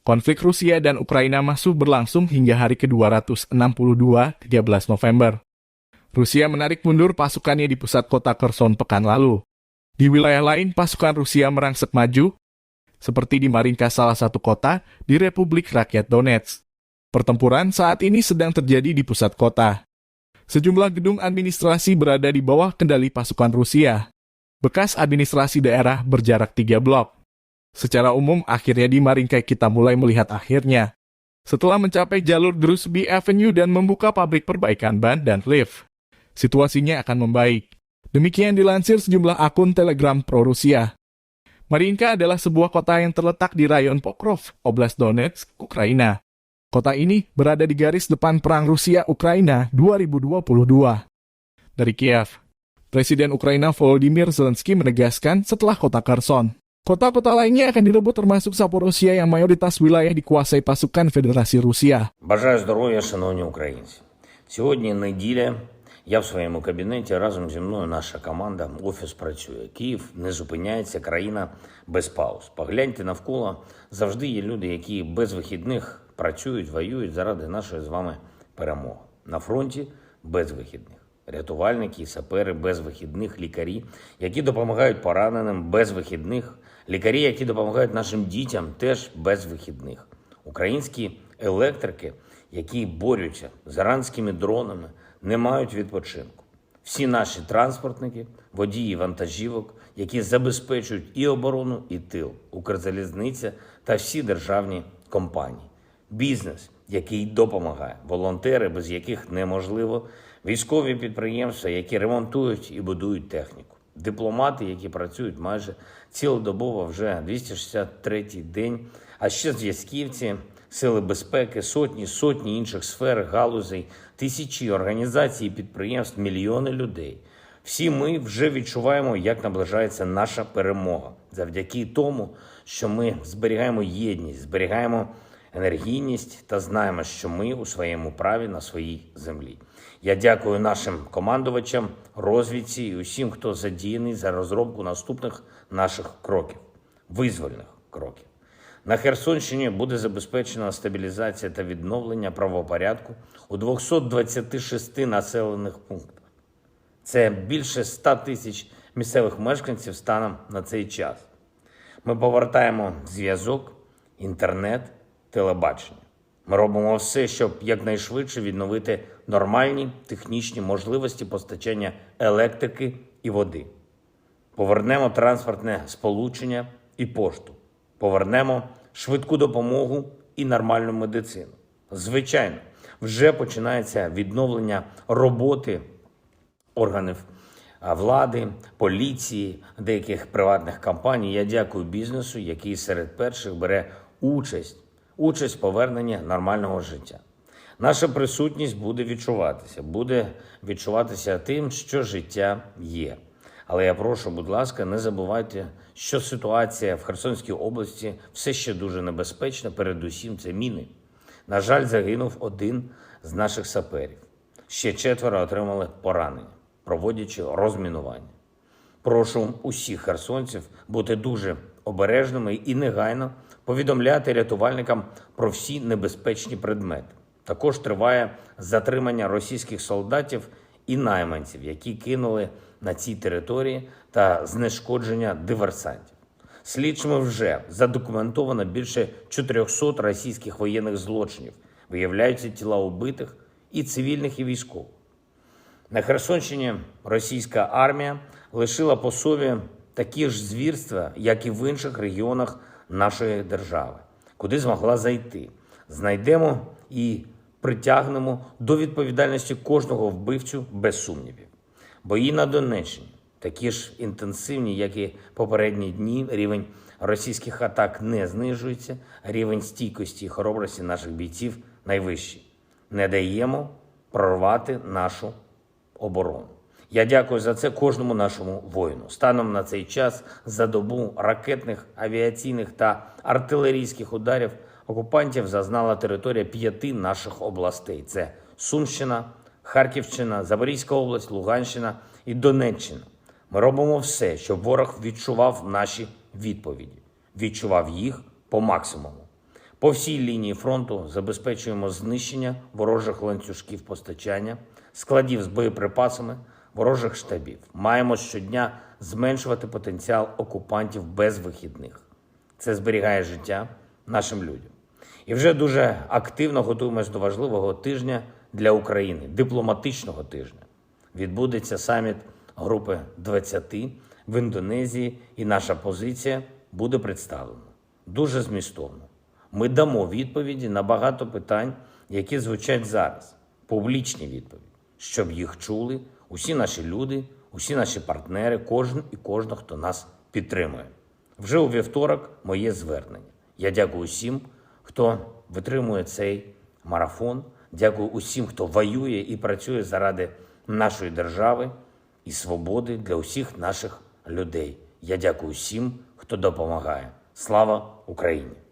Konflik Rusia dan Ukraina masih berlangsung hingga hari ke-262, 13 November. Rusia menarik mundur pasukannya di pusat kota Kherson pekan lalu. Di wilayah lain, pasukan Rusia merangsek maju, seperti di Marinka, salah satu kota di Republik Rakyat Donetsk. Pertempuran saat ini sedang terjadi di pusat kota. Sejumlah gedung administrasi berada di bawah kendali pasukan Rusia. Bekas administrasi daerah berjarak 3 blok. Secara umum, akhirnya di Marinka kita mulai melihat akhirnya. Setelah mencapai jalur Druzhby Avenue dan membuka pabrik perbaikan ban dan lift, situasinya akan membaik. Demikian dilansir sejumlah akun Telegram pro-Rusia. Marinka adalah sebuah kota yang terletak di rayon Pokrov, Oblast Donetsk, Ukraina. Kota ini berada di garis depan Perang Rusia-Ukraina 2022. Dari Kiev, Presiden Ukraina Volodymyr Zelensky menegaskan setelah kota Kherson, kota-kota lainnya akan direbut termasuk Zaporozhye yang mayoritas wilayah dikuasai pasukan Federasi Rusia. Бажаю здоров'я, шановні українці. Сьогодні неділя. Я в своєму кабінеті, разом зі мною наша команда, офіс працює. Київ не зупиняється, країна без пауз. Погляньте навколо, завжди є люди, які без вихідних працюють, воюють заради нашої з вами перемоги. На фронті без вихідних. Рятувальники і сапери без вихідних, лікарі, які допомагають пораненим без вихідних, лікарі, які допомагають нашим дітям, теж без вихідних. Українські електрики, які борються з іранськими дронами, не мають відпочинку. Всі наші транспортники, водії вантажівок, які забезпечують і оборону, і тил, Укрзалізниця та всі державні компанії. Бізнес, який допомагає, волонтери, без яких неможливо, військові підприємства, які ремонтують і будують техніку, дипломати, які працюють майже цілодобово вже 263-й день, а ще зв'язківці, сили безпеки, сотні інших сфер, галузей, тисячі організацій і підприємств, мільйони людей. Всі ми вже відчуваємо, як наближається наша перемога. Завдяки тому, що ми зберігаємо єдність, зберігаємо енергійність та знаємо, що ми у своєму праві на своїй землі. Я дякую нашим командувачам, розвідці і усім, хто задіяний за розробку наступних наших кроків, визвольних кроків. На Херсонщині буде забезпечена стабілізація та відновлення правопорядку у 226 населених пунктах. Це більше 100 тисяч місцевих мешканців станом на цей час. Ми повертаємо зв'язок, інтернет, телебачення. Ми робимо все, щоб якнайшвидше відновити нормальні технічні можливості постачання електрики і води. Повернемо транспортне сполучення і пошту. Повернемо швидку допомогу і нормальну медицину. Звичайно, вже починається відновлення роботи органів влади, поліції, деяких приватних компаній. Я дякую бізнесу, який серед перших бере участь в поверненні нормального життя. Наша присутність буде відчуватися тим, що життя є. Але я прошу, будь ласка, не забувайте, що ситуація в Херсонській області все ще дуже небезпечна, передусім це міни. На жаль, загинув один з наших саперів. Ще 4 отримали поранення, проводячи розмінування. Прошу усіх херсонців бути дуже обережними і негайно повідомляти рятувальникам про всі небезпечні предмети. Також триває затримання російських солдатів і найманців, які кинули на цій території, та знешкодження диверсантів. Слідчими вже задокументовано більше 400 російських воєнних злочинів. Виявляються тіла убитих і цивільних, і військових. На Херсонщині російська армія лишила по собі такі ж звірства, як і в інших регіонах нашої держави, куди змогла зайти. Знайдемо і притягнемо до відповідальності кожного вбивцю без сумнівів. Бої на Донеччині такі ж інтенсивні, як і попередні дні. Рівень російських атак не знижується, рівень стійкості і хоробрості наших бійців найвищий. Не даємо прорвати нашу оборону. Я дякую за це кожному нашому воїну. Станом на цей час за добу ракетних, авіаційних та артилерійських ударів окупантів зазнала територія 5 наших областей. Це Сумщина, Харківщина, Запорізька область, Луганщина і Донеччина. Ми робимо все, щоб ворог відчував наші відповіді, відчував їх по максимуму. По всій лінії фронту забезпечуємо знищення ворожих ланцюжків постачання, складів з боєприпасами, ворожих штабів. Маємо щодня зменшувати потенціал окупантів без вихідних. Це зберігає життя нашим людям. І вже дуже активно готуємось до важливого тижня для України, дипломатичного тижня. Відбудеться саміт Групи 20 в Індонезії, і наша позиція буде представлена. Дуже змістовно. Ми дамо відповіді на багато питань, які звучать зараз. Публічні відповіді, щоб їх чули усі наші люди, усі наші партнери, кожен і кожна, хто нас підтримує. Вже у вівторок моє звернення. Я дякую усім, хто витримує цей марафон. Дякую усім, хто воює і працює заради нашої держави і свободи для усіх наших людей. Я дякую всім, хто допомагає. Слава Україні!